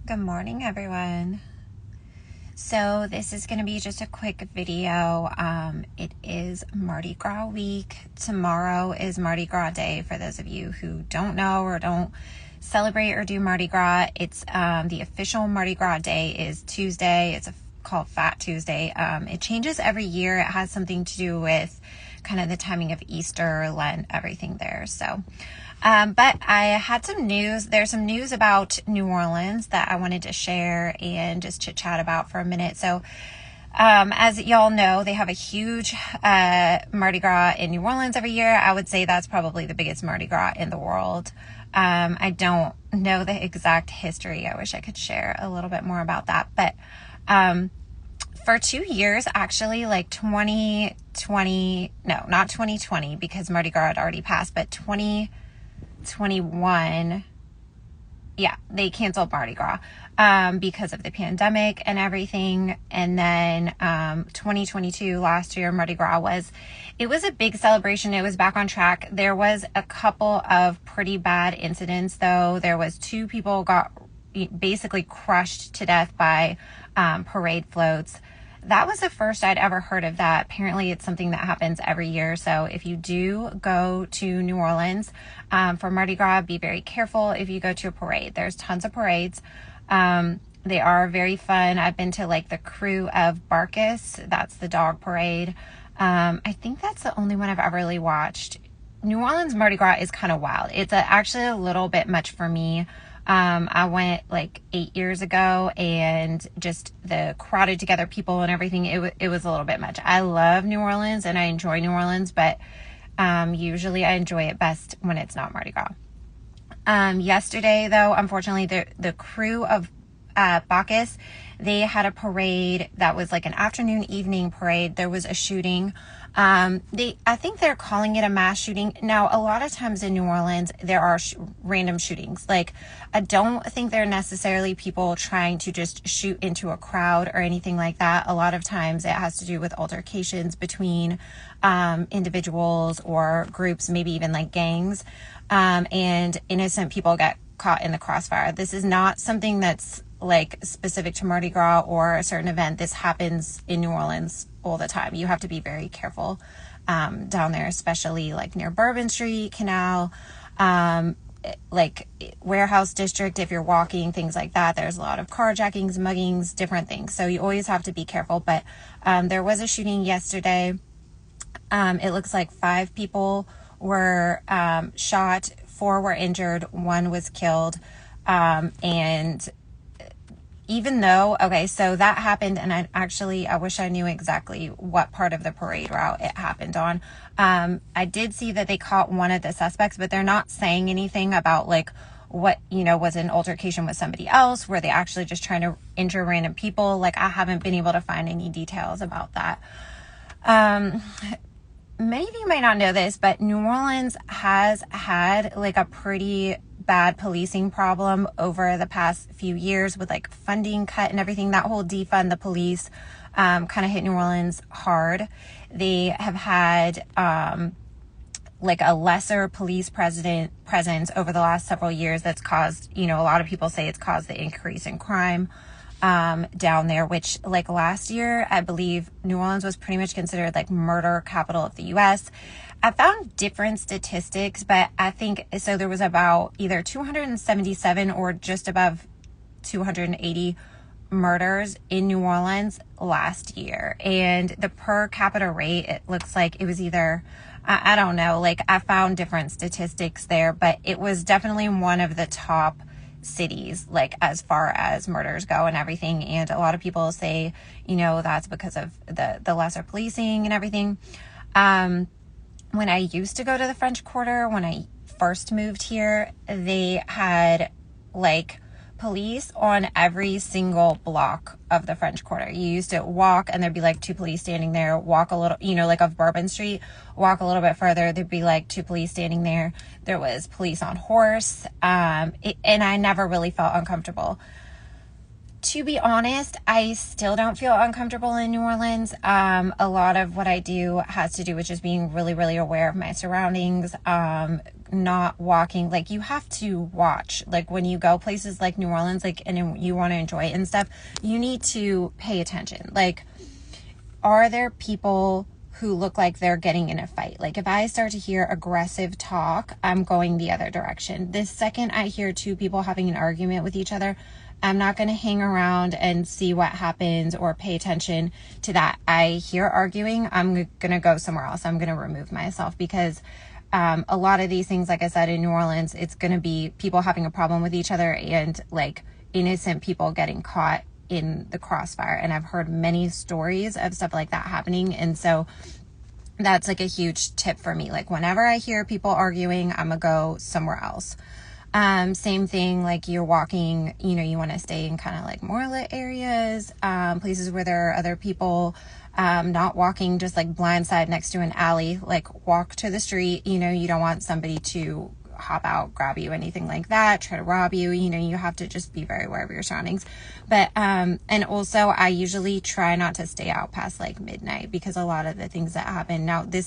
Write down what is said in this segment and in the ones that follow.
Good morning, everyone. So this is going to be just a quick video. It is Mardi Gras week. Tomorrow is Mardi Gras Day. For those of you who don't know or don't celebrate or do Mardi Gras, it's the official Mardi Gras Day is Tuesday. It's called Fat Tuesday. It changes every year. It has something to do with kind of the timing of Easter, Lent, everything there. So but I had some news. There's some news about New Orleans that I wanted to share and just chit chat about for a minute. So, as y'all know, they have a huge, Mardi Gras in New Orleans every year. I would say that's probably the biggest Mardi Gras in the world. I don't know the exact history. I wish I could share a little bit more about that. But, for 2 years, actually, like 2020, no, not 2020 because Mardi Gras had already passed, but 2021, yeah, they canceled Mardi Gras because of the pandemic and everything. And then 2022, last year, Mardi Gras was a big celebration. It was back on track. There was a couple of pretty bad incidents, though. There was 2 people got basically crushed to death by parade floats. That was the first I'd ever heard of that. Apparently it's something that happens every year. So if you do go to New Orleans for Mardi Gras, be very careful if you go to a parade. There's tons of parades. They are very fun. I've been to like the Krewe of Bacchus. That's the dog parade. I think that's the only one I've ever really watched. New Orleans Mardi Gras is kind of wild. It's actually a little bit much for me. I went like 8 years ago, and just the crowded together people and everything, it was a little bit much. I love New Orleans and I enjoy New Orleans, but usually I enjoy it best when it's not Mardi Gras. Yesterday, though, unfortunately, the Krewe of Bacchus, they had a parade that was like an evening parade. There was a shooting. I think they're calling it a mass shooting. Now, a lot of times in New Orleans, there are random shootings. Like, I don't think they're necessarily people trying to just shoot into a crowd or anything like that. A lot of times it has to do with altercations between individuals or groups, maybe even like gangs, and innocent people get caught in the crossfire. This is not something that's like specific to Mardi Gras or a certain event. This happens in New Orleans all the time. You have to be very careful down there, especially like near Bourbon Street, Canal, like Warehouse District. If you're walking, things like that, there's a lot of carjackings, muggings, different things. So you always have to be careful. But there was a shooting yesterday. It looks like 5 people were shot, 4 were injured, 1 was killed. And even though, okay, so that happened, and I wish I knew exactly what part of the parade route it happened on. I did see that they caught one of the suspects, but they're not saying anything about like what, was an altercation with somebody else. Were they actually just trying to injure random people? Like, I haven't been able to find any details about that. Many of you might not know this, but New Orleans has had like a pretty bad policing problem over the past few years with like funding cut and everything. That whole defund the police kind of hit New Orleans hard. They have had like a lesser police presence over the last several years that's caused, a lot of people say it's caused the increase in crime down there, which like last year, I believe New Orleans was pretty much considered like murder capital of the US. I found different statistics, but I think, so there was about either 277 or just above 280 murders in New Orleans last year. And the per capita rate, it looks like it was either, I don't know, like I found different statistics there, but it was definitely one of the top cities, like as far as murders go and everything. And a lot of people say, that's because of the lesser policing and everything. When I used to go to the French Quarter, when I first moved here, they had like police on every single block of the French Quarter. You used to walk and there'd be like 2 police standing there, walk a little, like of Bourbon Street, walk a little bit further, there'd be like 2 police standing there. There was police on horse. And I never really felt uncomfortable. To be honest, I still don't feel uncomfortable in New Orleans. A lot of what I do has to do with just being really, really aware of my surroundings. Not walking, like you have to watch, like when you go places like New Orleans, like, and you want to enjoy it and stuff, you need to pay attention. Like, are there people who look like they're getting in a fight? Like if I start to hear aggressive talk, I'm going the other direction. The second I hear two people having an argument with each other, I'm not going to hang around and see what happens or pay attention to that. I hear arguing, I'm going to go somewhere else. I'm going to remove myself because a lot of these things, like I said, in New Orleans, it's going to be people having a problem with each other and like innocent people getting caught in the crossfire. And I've heard many stories of stuff like that happening. And so that's like a huge tip for me. Like whenever I hear people arguing, I'm gonna go somewhere else. Same thing, like you're walking, you know, you want to stay in kind of like more lit areas, places where there are other people, not walking just like blindside next to an alley, like walk to the street. You know, you don't want somebody to hop out, grab you, anything like that, try to rob you. You know, you have to just be very aware of your surroundings. But and also I usually try not to stay out past like midnight because a lot of the things that happen now, this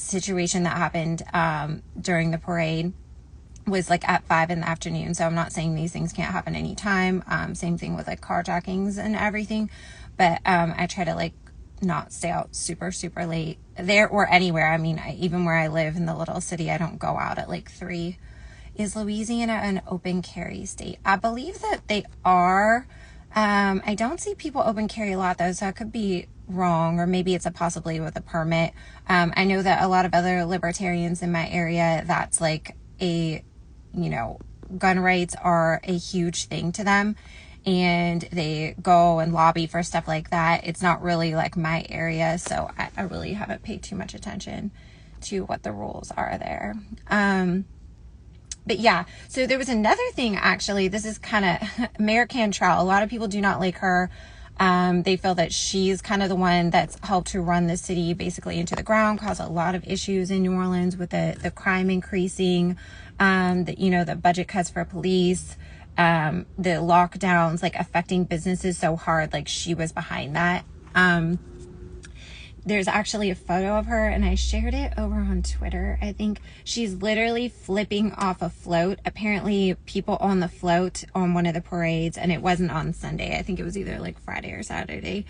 situation that happened during the parade was like at 5 p.m. So I'm not saying these things can't happen anytime. Same thing with like carjackings and everything. But I try to like not stay out super, super late there or anywhere. I mean, even where I live in the little city, I don't go out at like 3. Is Louisiana an open carry state? I believe that they are. I don't see people open carry a lot though, so I could be wrong, or maybe it's a possibly with a permit. I know that a lot of other libertarians in my area, that's like a, you know, gun rights are a huge thing to them and they go and lobby for stuff like that. It's not really like my area, so I really haven't paid too much attention to what the rules are there. But yeah, so there was another thing actually. This is kind of Mayor Cantrell. A lot of people do not like her. They feel that she's kind of the one that's helped to run the city basically into the ground, cause a lot of issues in New Orleans with the crime increasing, the budget cuts for police, the lockdowns, like affecting businesses so hard, like she was behind that. There's actually a photo of her and I shared it over on Twitter. I think she's literally flipping off a float. Apparently people on the float on one of the parades, and it wasn't on Sunday, I think it was either like Friday or Saturday,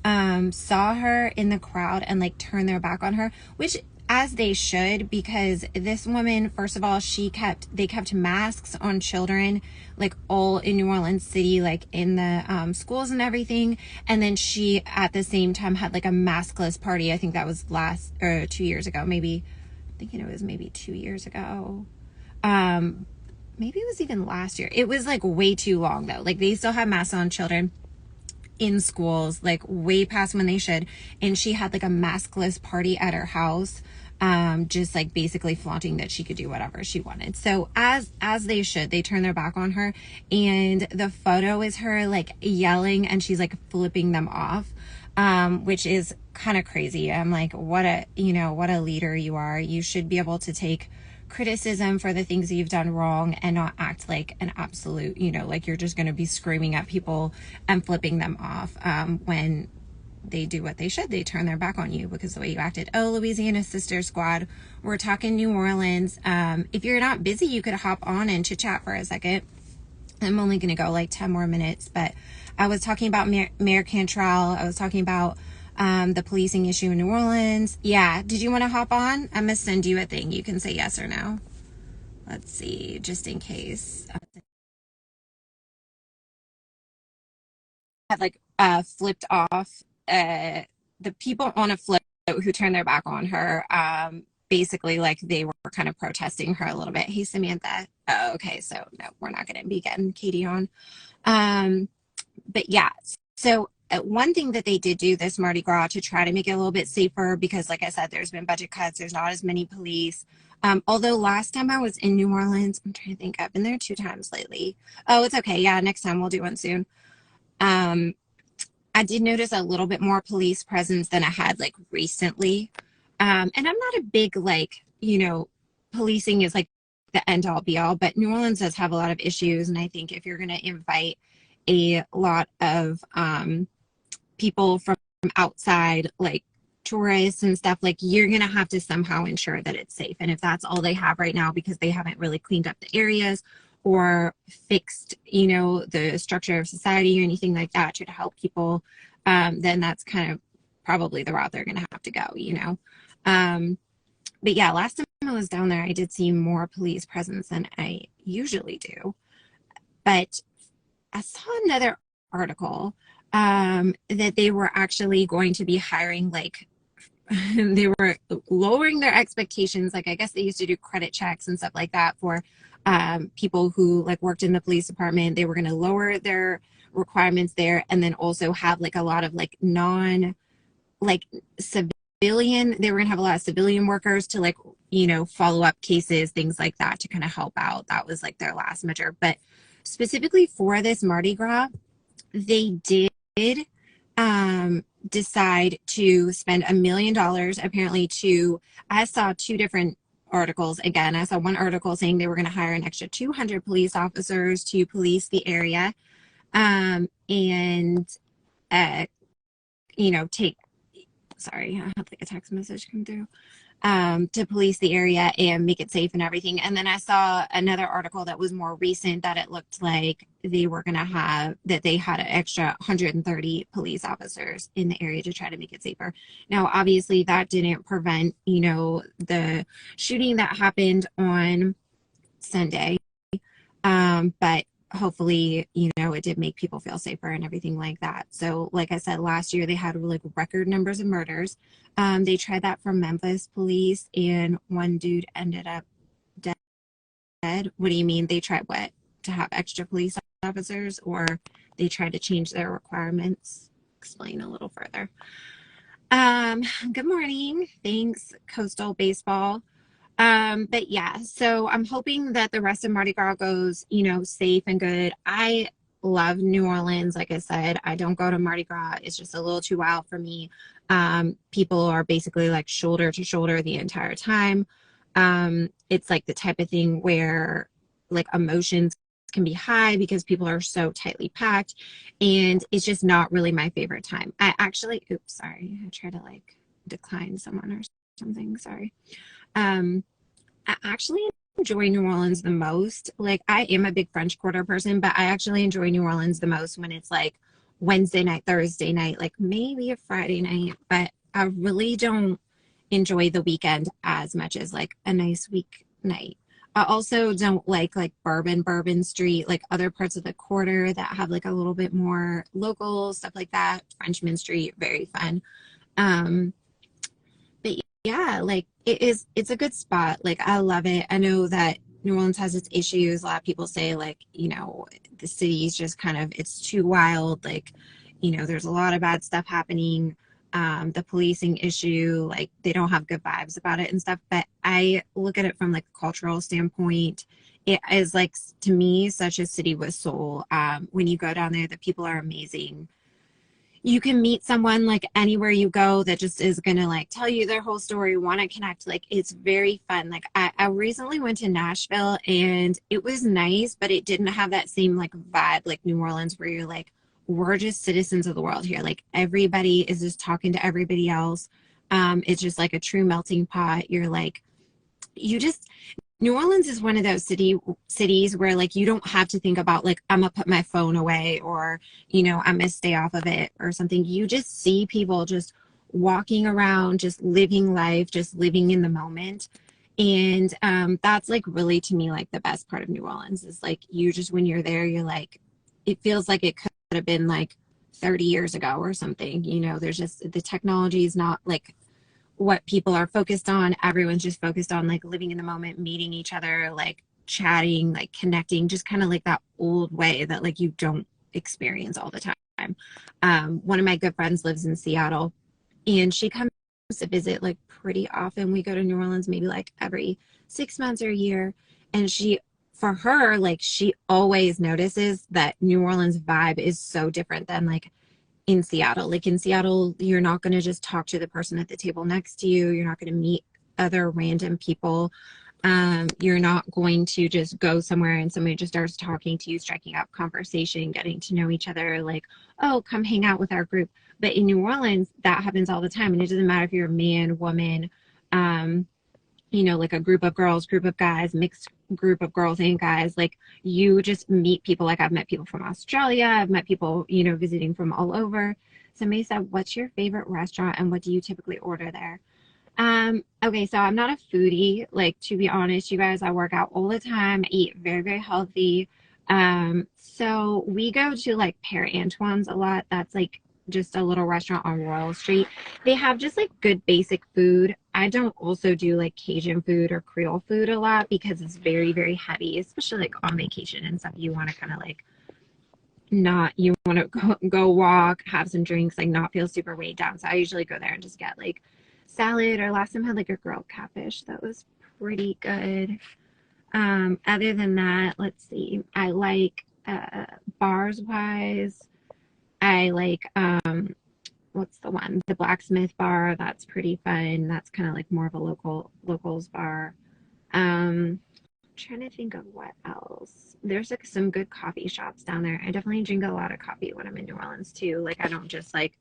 saw her in the crowd and like turned their back on her, which as they should, because this woman, first of all, they kept masks on children, like all in New Orleans City, like in the schools and everything. And then she at the same time had like a maskless party. I think that was 2 years ago, maybe. I'm thinking it was maybe 2 years ago. Maybe it was even last year. It was like way too long though. Like they still have masks on children in schools, like way past when they should. And she had like a maskless party at her house, just like basically flaunting that she could do whatever she wanted. So as they should, they turn their back on her. And the photo is her like yelling and she's like flipping them off, which is kind of crazy. I'm like, what a leader you are. You should be able to take criticism for the things that you've done wrong and not act like an absolute, like you're just going to be screaming at people and flipping them off when they do what they should. They turn their back on you because the way you acted. Oh, Louisiana Sister Squad, we're talking New Orleans. If you're not busy, you could hop on and chit chat for a second. I'm only going to go like 10 more minutes, but I was talking about Mayor Cantrell. I was talking about the policing issue in New Orleans. Yeah. Did you want to hop on? I'm going to send you a thing. You can say yes or no. Let's see, just in case. Had like flipped off the people on a float who turned their back on her. Basically like they were kind of protesting her a little bit. Hey, Samantha. Oh, okay. So no, we're not going to be getting Katie on. But yeah, so one thing that they did do this Mardi Gras to try to make it a little bit safer, because like I said, there's been budget cuts. There's not as many police. Although last time I was in New Orleans, I'm trying to think, I've been there 2 times lately. Oh, it's okay. Yeah. Next time we'll do one soon. I did notice a little bit more police presence than I had like recently. And I'm not a big, like, policing is like the end all be all, but New Orleans does have a lot of issues. And I think if you're going to invite a lot of people from outside, like tourists and stuff, like you're going to have to somehow ensure that it's safe. And if that's all they have right now because they haven't really cleaned up the areas or fixed, you know, the structure of society or anything like that to help people, then that's kind of probably the route they're going to have to go, you know. But yeah, last time I was down there, I did see more police presence than I usually do. But I saw another article that they were actually going to be hiring, like, they were lowering their expectations. Like, I guess they used to do credit checks and stuff like that for people who like worked in the police department. They were going to lower their requirements there, and then also have like a lot of like civilian, they were going to have a lot of civilian workers to like, you know, follow up cases, things like that, to kind of help out. That was like their last measure. But specifically for this Mardi Gras, they did decide to spend $1 million apparently to, I saw two different articles. Again, I saw one article saying they were going to hire an extra 200 police officers to police the area, and you know, sorry, I had like a text message come through, to police the area and make it safe and everything. And then I saw another article that was more recent that it looked like they were going to have, that they had an extra 130 police officers in the area to try to make it safer. Now, obviously that didn't prevent, you know, the shooting that happened on Sunday. But hopefully, you know, it did make people feel safer and everything like that. So like I said, last year they had like record numbers of murders. They tried that for Memphis police, and one dude ended up dead. What do you mean? They tried what? To have extra police officers, or they tried to change their requirements? Explain a little further. Good morning. Thanks, Coastal Baseball. But yeah, so I'm hoping that the rest of Mardi Gras goes, you know, safe and good. I love New Orleans. Like I said, I don't go to Mardi Gras. It's just a little too wild for me. People are basically like shoulder to shoulder the entire time. It's like the type of thing where like emotions can be high because people are so tightly packed, and it's just not really my favorite time. I actually, oops, sorry. I tried to like decline someone or something. Sorry. I actually enjoy New Orleans the most. Like, I am a big French Quarter person, but I actually enjoy New Orleans the most when it's like Wednesday night, Thursday night, like maybe a Friday night, but I really don't enjoy the weekend as much as like a nice weeknight. I also don't like Bourbon Street, like other parts of the quarter that have like a little bit more local stuff like that. Frenchman Street, very fun. But yeah, like it's a good spot. Like, I love it. I know that New Orleans has its issues. A lot of people say like, you know, the city's just kind of, it's too wild. Like, you know, there's a lot of bad stuff happening. The policing issue, like they don't have good vibes about it and stuff. But I look at it from like a cultural standpoint. It is like, to me, such a city with soul. When you go down there, the people are amazing. You can meet someone like anywhere you go that just is gonna like tell you their whole story, want to connect. Like, it's very fun. Like, I recently went to Nashville and it was nice, but it didn't have that same like vibe like New Orleans, where you're like, we're just citizens of the world here. Like, everybody is just talking to everybody else. It's just like a true melting pot. You're like, New Orleans is one of those cities where like you don't have to think about like, I'm gonna put my phone away, or, you know, I'm gonna stay off of it or something. You just see people just walking around, just living life, just living in the moment. And that's like really, to me, like the best part of New Orleans is like, you just, when you're there, you're like, it feels like it could have been like 30 years ago or something. You know, there's just, the technology is not like what people are focused on. Everyone's just focused on like living in the moment, meeting each other, like chatting, like connecting, just kind of like that old way that like you don't experience all the time. One of my good friends lives in Seattle, and she comes to visit like pretty often. We go to New Orleans maybe like every 6 months or a year, and for her, like, she always notices that New Orleans vibe is so different than like in Seattle. Like, in Seattle, you're not going to just talk to the person at the table next to you. You're not going to meet other random people You're not going to just go somewhere and somebody just starts talking to you, striking up conversation, getting to know each other, like, oh, come hang out with our group. But in New Orleans, that happens all the time. And it doesn't matter if you're a man, woman, you know, like a group of girls, group of guys, mixed group of girls and guys. Like, you just meet people. Like, I've met people from Australia. I've met people, you know, visiting from all over. Somebody said, what's your favorite restaurant and what do you typically order there? Okay, so I'm not a foodie, like, to be honest, you guys. I work out all the time, I eat very, very healthy. So we go to like Père Antoine's a lot. That's like just a little restaurant on Royal Street. They have just like good basic food. I don't also do like Cajun food or Creole food a lot because it's very, very heavy, especially like on vacation and stuff. You want to kind of like not, you want to go walk, have some drinks, like not feel super weighed down. So I usually go there and just get like salad, or last time I had like a grilled catfish. That was pretty good. Other than that, let's see. I like bars wise. I like what's the one? The Blacksmith Bar. That's pretty fun. That's kind of like more of a locals bar. Trying to think of what else. There's like some good coffee shops down there. I definitely drink a lot of coffee when I'm in New Orleans too. Like, I don't just like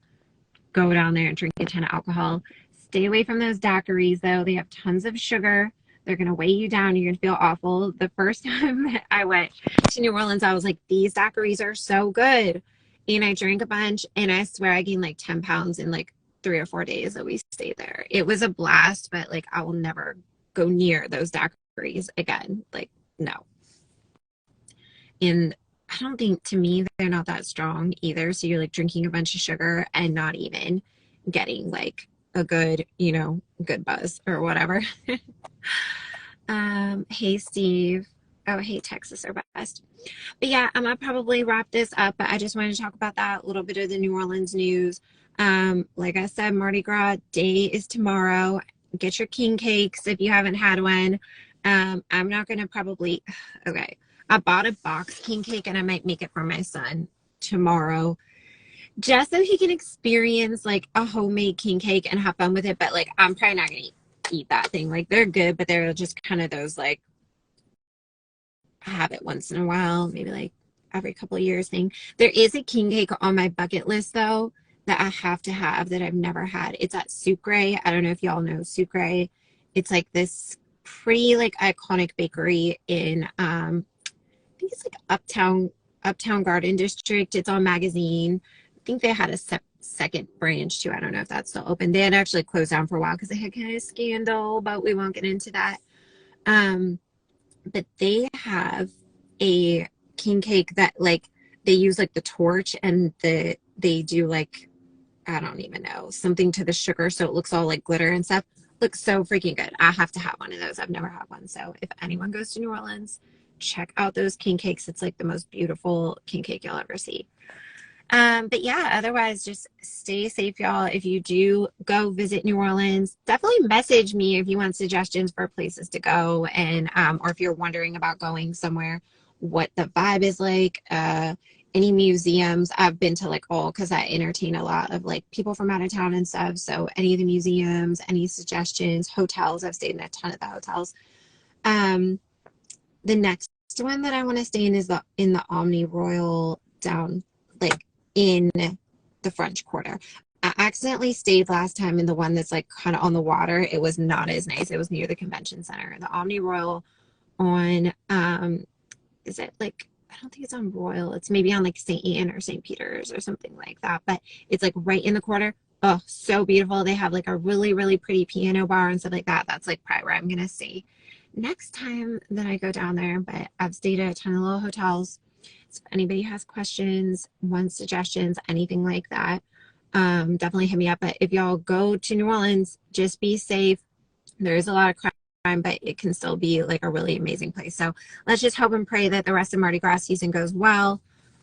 go down there and drink a ton of alcohol. Stay away from those daiquiris though. They have tons of sugar. They're going to weigh you down. You're going to feel awful. The first time that I went to New Orleans, I was like, these daiquiris are so good. And I drank a bunch, and I swear I gained like 10 pounds in like 3 or 4 days that we stayed there. It was a blast, but like, I will never go near those daiquiris again. Like, no. And I don't think, to me, they're not that strong either. So you're like drinking a bunch of sugar and not even getting like a good, you know, good buzz or whatever. Hey, Steve. Oh, hey, Texas are best. But yeah, I'm gonna probably wrap this up, but I just wanted to talk about that, a little bit of the New Orleans news. Like I said, Mardi Gras day is tomorrow. Get your king cakes if you haven't had one. I'm not gonna probably, okay. I bought a box king cake and I might make it for my son tomorrow, just so he can experience like a homemade king cake and have fun with it. But like, I'm probably not gonna eat that thing. Like, they're good, but they're just kind of those like, have it once in a while, maybe like every couple of years thing. There is a king cake on my bucket list though that I have to have that I've never had. It's at Sucre. I don't know if y'all know Sucre. It's like this pretty like iconic bakery in I think it's like Uptown Garden District. It's on Magazine. I think they had a second branch too. I don't know if that's still open. They had actually closed down for a while because they had kind of a scandal, but we won't get into that. But they have a king cake that like they use like the torch, and they do like, I don't even know, something to the sugar so it looks all like glitter and stuff. Looks so freaking good. I have to have one of those. I've never had one. So if anyone goes to New Orleans, check out those king cakes. It's like the most beautiful king cake you'll ever see. But yeah, otherwise just stay safe, y'all. If you do go visit New Orleans, definitely message me if you want suggestions for places to go, and or if you're wondering about going somewhere, what the vibe is like, any museums. I've been to like all, because I entertain a lot of like people from out of town and stuff. So any of the museums, any suggestions, hotels. I've stayed in a ton of the hotels. The next one that I want to stay in is in the Omni Royal down like in the French Quarter. I accidentally stayed last time in the one that's like kind of on the water. It was not as nice. It was near the convention center. The Omni Royal on is it like, I don't think it's on Royal. It's maybe on like St. Anne or St. Peter's or something like that. But it's like right in the quarter. Oh, so beautiful. They have like a really, really pretty piano bar and stuff like that. That's like probably where I'm going to stay next time that I go down there. But I've stayed at a ton of little hotels. So if anybody has questions, wants suggestions, anything like that, definitely hit me up. But if y'all go to New Orleans, just be safe. There is a lot of crime, but it can still be like a really amazing place. So let's just hope and pray that the rest of Mardi Gras season goes well.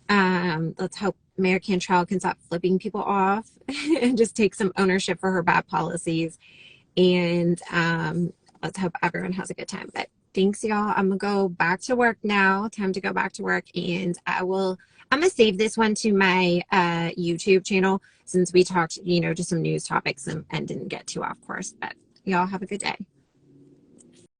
Let's hope Mayor Cantrell can stop flipping people off and just take some ownership for her bad policies. And let's hope everyone has a good time. But thanks, y'all. I'm gonna go back to work now. Time to go back to work, and I'm gonna save this one to my YouTube channel, since we talked, you know, just some news topics and didn't get too off course. But y'all have a good day.